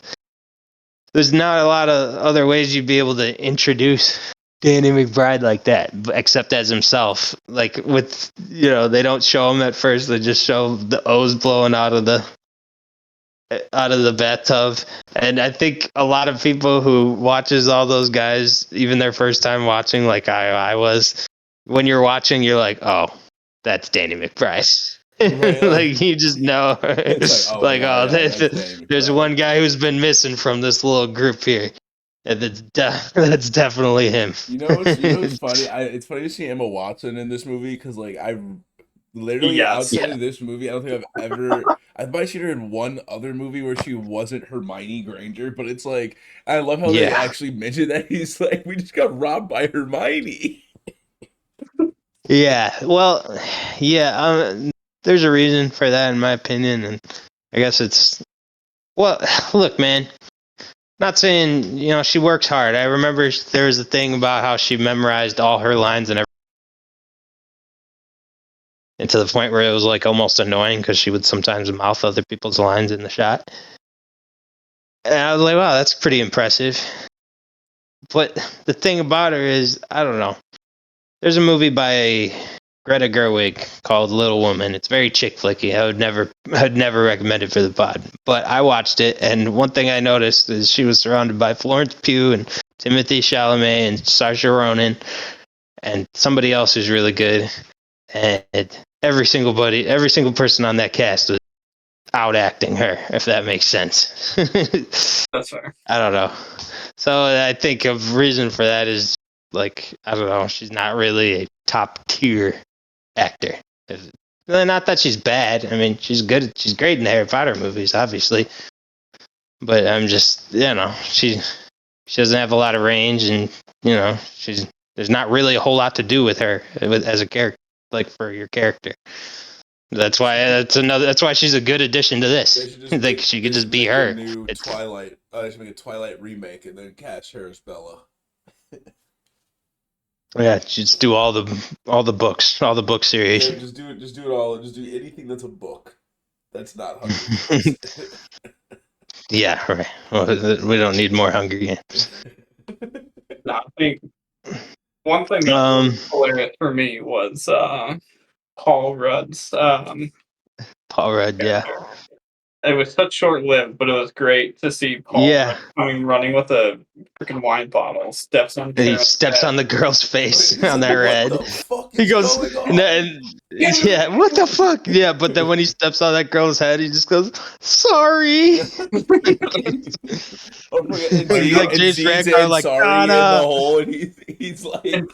There's not a lot of other ways you'd be able to introduce Danny McBride like that, except as himself. Like with they don't show him at first; they just show the O's blowing out of the bathtub. And I think a lot of people who watches all those guys, even their first time watching, like I was, when you're watching, you're like, oh, that's Danny McBride. Right, like you just know, it's like, there's one guy who's been missing from this little group here, and that's definitely him. You know what's funny? It's funny to see Emma Watson in this movie because like I literally outside of this movie, I don't think I've probably seen her in one other movie where she wasn't Hermione Granger, but it's like I love how they actually mentioned that he's like, we just got robbed by Hermione. Yeah, well, yeah, there's a reason for that in my opinion, and I guess it's look, man. Not saying she works hard. I remember there was a thing about how she memorized all her lines and to the point where it was like almost annoying because she would sometimes mouth other people's lines in the shot. And I was like, wow, that's pretty impressive. But the thing about her is, I don't know. There's a movie by Greta Gerwig called Little Woman. It's very chick flicky. I'd never recommend it for the pod. But I watched it, and one thing I noticed is she was surrounded by Florence Pugh and Timothée Chalamet and Saoirse Ronan and somebody else who's really good. And every single person on that cast was out acting her, if that makes sense. That's fair. I don't know. So I think a reason for that is like, I don't know, she's not really a top tier actor. Not that she's bad. I mean, she's good. She's great in the Harry Potter movies, obviously. But I'm just, she doesn't have a lot of range, and there's not really a whole lot to do with her as a character. Like for your character, that's why she's a good addition to this. Like she could just be her. New Twilight. They should make a Twilight remake and then cast her as Bella. Yeah, just do all the books, all the book series. Yeah, just do it all. Just do anything that's a book. That's not Hunger Games. Yeah, right. Well, we don't need more Hunger Games. No, I think one thing that was hilarious for me was Paul Rudd's Paul Rudd, yeah. It was such short-lived, but it was great to see Paul running with a freaking wine bottle, steps on the girl's face on that red. What the fuck he goes, going on? Yeah, what the fuck? Yeah, but then when he steps on that girl's head, he just goes, sorry. Like James Franco, like sorry in the hole, and he's like,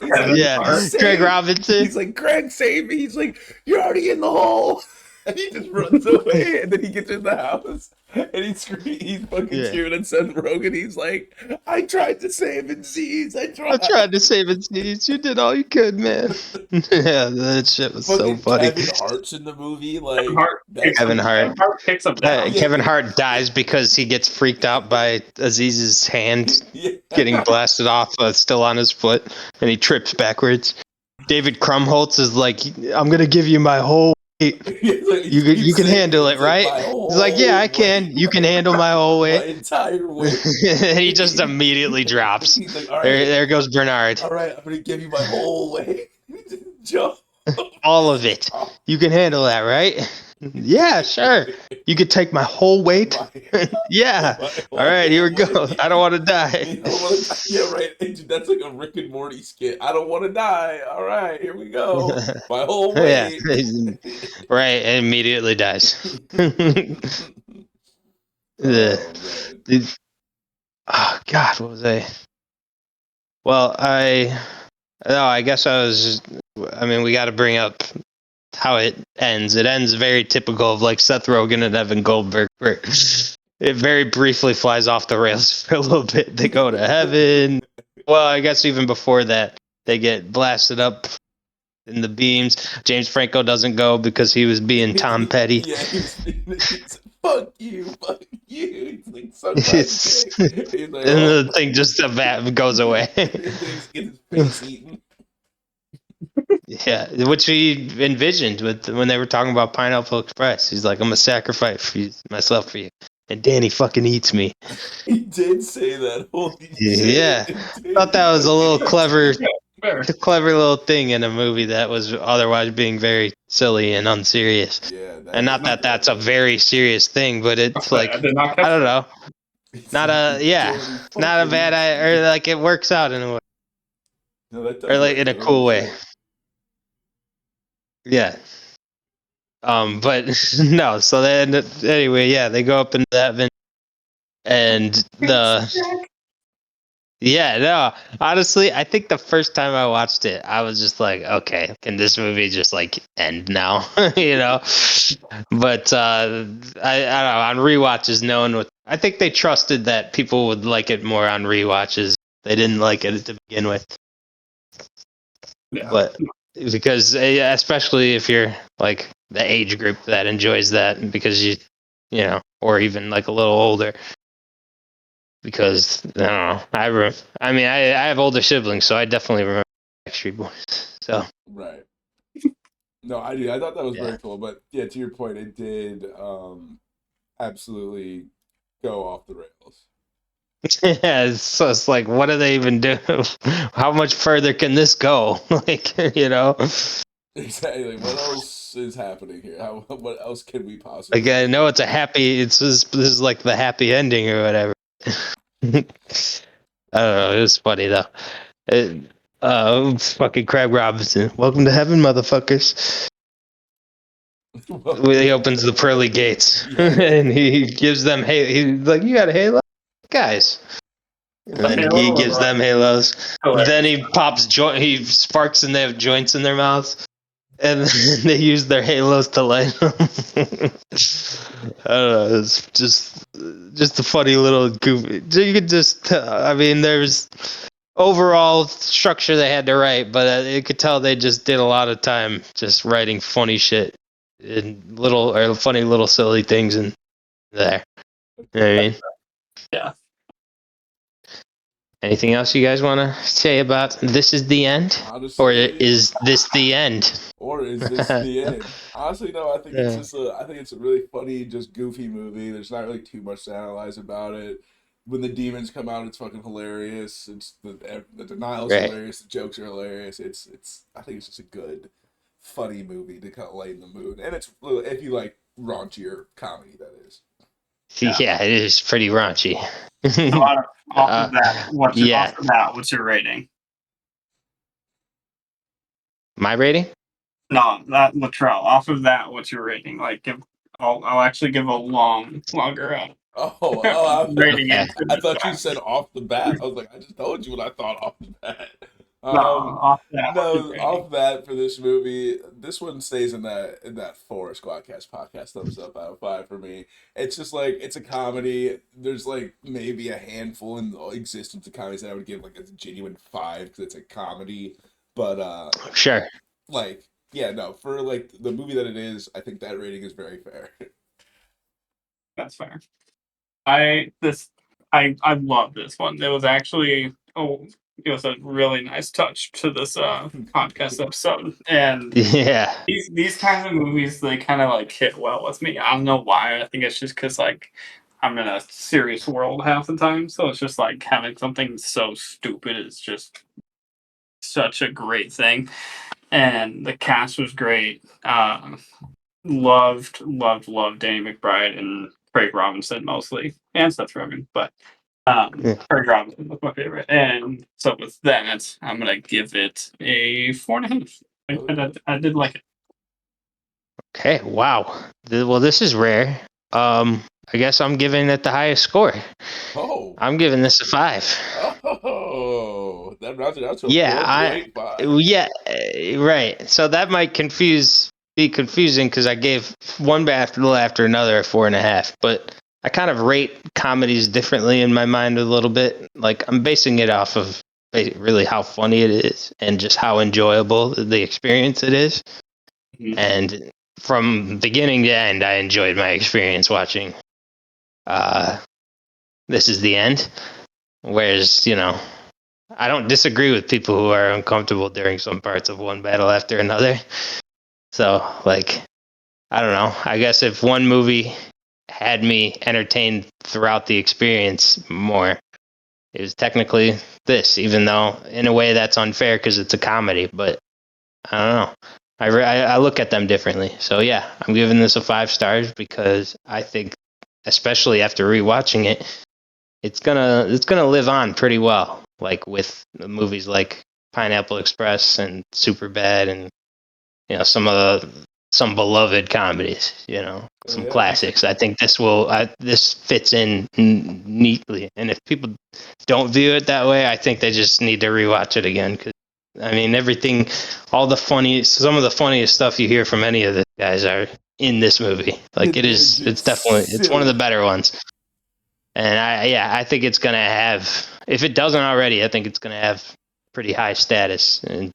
Craig Robinson. He's like, Craig, save me. He's like, you're already in the hole. And he just runs away, and then he gets in the house, and he's fucking screaming at Seth Rogen. He's like, I tried to save Aziz. I tried to save Aziz. You did all you could, man. Yeah, that shit was so funny. Kevin Hart's in the movie. Like Kevin Hart picks him down. Kevin Hart dies because he gets freaked out by Aziz's hand getting blasted off, still on his foot, and he trips backwards. David Krumholtz is like, I'm gonna give you my whole you can handle it, right? He's like, yeah, I can. You can handle my whole weight. My entire weight. He just immediately drops. He's like, all right, there goes Bernard. All right, I'm going to give you my whole weight. Jump. All of it. You can handle that, right? Yeah, sure. You could take my whole weight. Yeah. All right, here we go. I don't want to die. Yeah, right. Dude, that's like a Rick and Morty skit. I don't want to die. All right, here we go. My whole Yeah. weight. Right, and immediately dies. Oh man. Oh God, what was I? Well, I guess I was. I mean, we got to bring up how it ends. It ends very typical of like Seth Rogen and Evan Goldberg, where it very briefly flies off the rails for a little bit. They go to heaven. Well, I guess even before that, they get blasted up in the beams. James Franco doesn't go because he was being Tom Petty. Yeah, he's fuck you, fuck you. He's like, suck my It's, dick. He's like, and oh. the thing just goes away. Then he's getting his face eaten. Yeah, which he envisioned with when they were talking about Pineapple Express. He's like, I'm gonna sacrifice myself for you, and Danny fucking eats me. He did say that. Holy Yeah, shit. thought that was a little clever, Fair. clever little thing in a movie that was otherwise being very silly and unserious. Yeah, And not that that's a very serious thing, but it's like I did not catch I don't that. know, not a bad idea, or like it works out in a way, No, that does or like work, in a though. cool Holy way. shit. Yeah. But no, so then anyway, yeah, they go up into heaven, and no, honestly, I think the first time I watched it, I was just like, okay, can this movie just like end now, you know? But I don't know, on rewatches, I think they trusted that people would like it more on rewatches. They didn't like it to begin with, Yeah. but because especially if you're like the age group that enjoys that, because you know, or even like a little older, because I don't know, I mean I have older siblings, so I definitely remember Backstreet Boys. So Right. No, I do. I thought that was yeah. very cool. But yeah, to your point, it did absolutely go off the rails. Yeah, so it's like, what do they even do? How much further can this go? Like, you know, Exactly. What else is happening here? What else can we possibly like I know do? it's a happy. This is like the happy ending or whatever. I don't know. It was funny though. Fucking Craig Robinson. Welcome to heaven, motherfuckers. He opens the pearly gates and he gives them he's like, you got a halo, guys. And then he gives them halos. Then he pops he sparks and they have joints in their mouths, and then they use their halos to light them. I don't know. It's just a funny little goofy. You could just, I mean, there's overall structure they had to write, but you could tell they just did a lot of time just writing funny shit and funny little silly things in there. You know what I mean? Yeah. Anything else you guys want to say about This Is the End? Honestly, Or is this the end? or is this the end? Honestly, no. I think it's just I think it's a really funny, just goofy movie. There's not really too much to analyze about it. When the demons come out, it's fucking hilarious. It's the denial's Right. hilarious. The jokes are hilarious. It's I think it's just a good, funny movie to kind of lighten the mood. And it's if you like raunchier comedy, that is. Yeah, it is pretty raunchy. So off of that, what's your rating? My rating? No, not Latrell. Off of that, what's your rating? Like, I'll actually give a longer rating. Okay. I thought you said off the bat. I was like, I just told you what I thought off the bat. No, off that. No, off that for this movie, this one stays in that 4 Squadcast podcast thumbs up out of 5 for me. It's just like it's a comedy. There's like maybe a handful in the existence of comedies that I would give like a genuine 5 because it's a comedy. But Sure. like yeah, no, for like the movie that it is, I think that rating is very fair. That's fair. I love this one. It was actually it was a really nice touch to this podcast episode. And Yeah. these kinds of movies, they kind of like hit well with me. I don't know why. I think it's just because like I'm in a serious world half the time, so it's just like having something so stupid is just such a great thing. And the cast was great. loved Danny McBride and Craig Robinson mostly, and Seth Rogen, but Craig Robinson was my favorite. And so with that, I'm gonna give it a 4.5. I did like it. Okay, wow. Well, this is rare. I guess I'm giving it the highest score. Oh. I'm giving this a 5. Oh, that rounds it out to a Yeah, 4.5. yeah, right. So that might be confusing because I gave one battle after another a 4.5. But I kind of rate comedies differently in my mind a little bit. Like I'm basing it off of really how funny it is and just how enjoyable the experience it is. Mhm. And from beginning to end, I enjoyed my experience watching. This is the end. Whereas, I don't disagree with people who are uncomfortable during some parts of one battle after another. So, like, I don't know. I guess if one movie had me entertained throughout the experience more, it was technically this, even though in a way that's unfair because it's a comedy. But I don't know. I look at them differently. So yeah, I'm giving this a 5 stars because I think, especially after rewatching it, it's gonna live on pretty well. Like with movies like Pineapple Express and Superbad, and some beloved comedies. Some Yeah. classics. I think this fits in neatly. And if people don't view it that way, I think they just need to rewatch it again because I mean, everything, some of the funniest stuff you hear from any of the guys are in this movie. Like it's one of the better ones. And I think it's gonna have, if it doesn't already, I think it's gonna have pretty high status in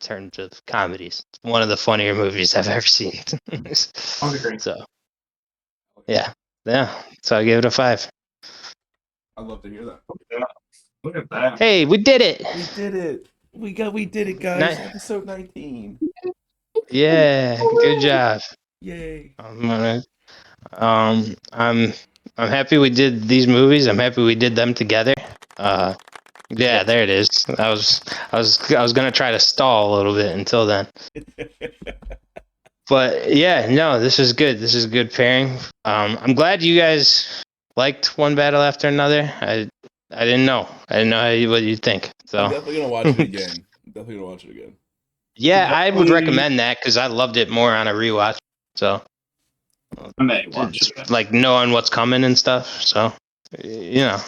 terms of comedies. It's one of the funnier movies I've ever seen. I would agree. So, yeah. So I gave it a 5. I'd love to hear that. Look at that. Hey, we did it! We did it. We did it, guys. Episode 19. Yeah, good job. Yay. I'm happy we did these movies. I'm happy we did them together. Yeah, there it is. I was gonna try to stall a little bit until then. But yeah, no, this is good. This is a good pairing. I'm glad you guys liked One Battle After Another. I didn't know. I didn't know what you'd think. So I'm definitely gonna watch it again. Yeah, I would recommend that because I loved it more on a rewatch. So I may watch just it. like knowing what's coming and stuff. So yeah.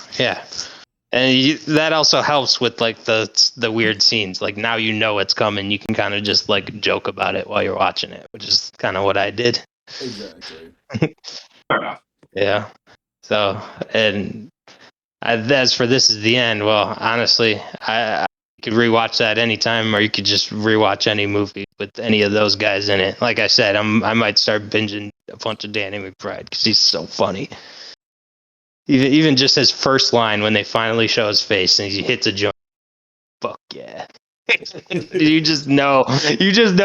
And that also helps with like the weird scenes. Like now you know it's coming. You can kind of just like joke about it while you're watching it, which is kind of what I did. Exactly. Fair enough. Yeah. So and as for This Is the End, well, honestly, I could rewatch that anytime, or you could just rewatch any movie with any of those guys in it. Like I said, I might start binging a bunch of Danny McBride because he's so funny. Even just his first line when they finally show his face and he hits a joint. Fuck yeah. you just know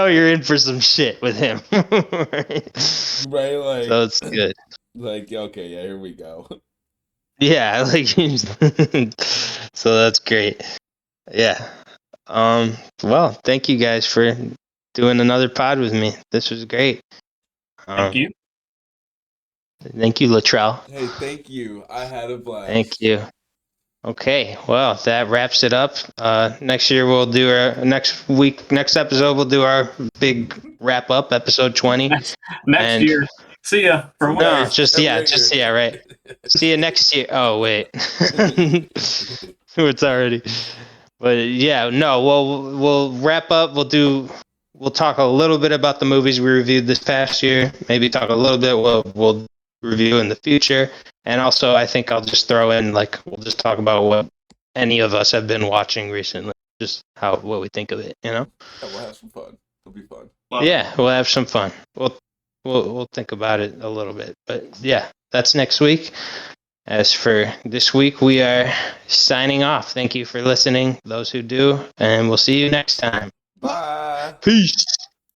you're in for some shit with him. Right, like So it's good. like okay, yeah, here we go. Yeah, like so that's great. Yeah. Well, thank you guys for doing another pod with me. This was great. Thank you. Thank you, Latrell. Hey, thank you. I had a blast. Thank you. Okay, well, that wraps it up. Next episode, we'll do our big wrap up, episode 20. Next year. See ya. For what? No, right. See you next year. Oh, wait. It's already. But yeah, no, we'll wrap up. We'll talk a little bit about the movies we reviewed this past year. Maybe talk a little bit what we'll review in the future. And also, I think I'll just throw in, like, we'll just talk about what any of us have been watching recently. Just what we think of it, Yeah, we'll have some fun. It'll be fun. Yeah, we'll have some fun. We'll think about it a little bit. But yeah, that's next week. As for this week, we are signing off. Thank you for listening, those who do, and we'll see you next time. Bye. Peace.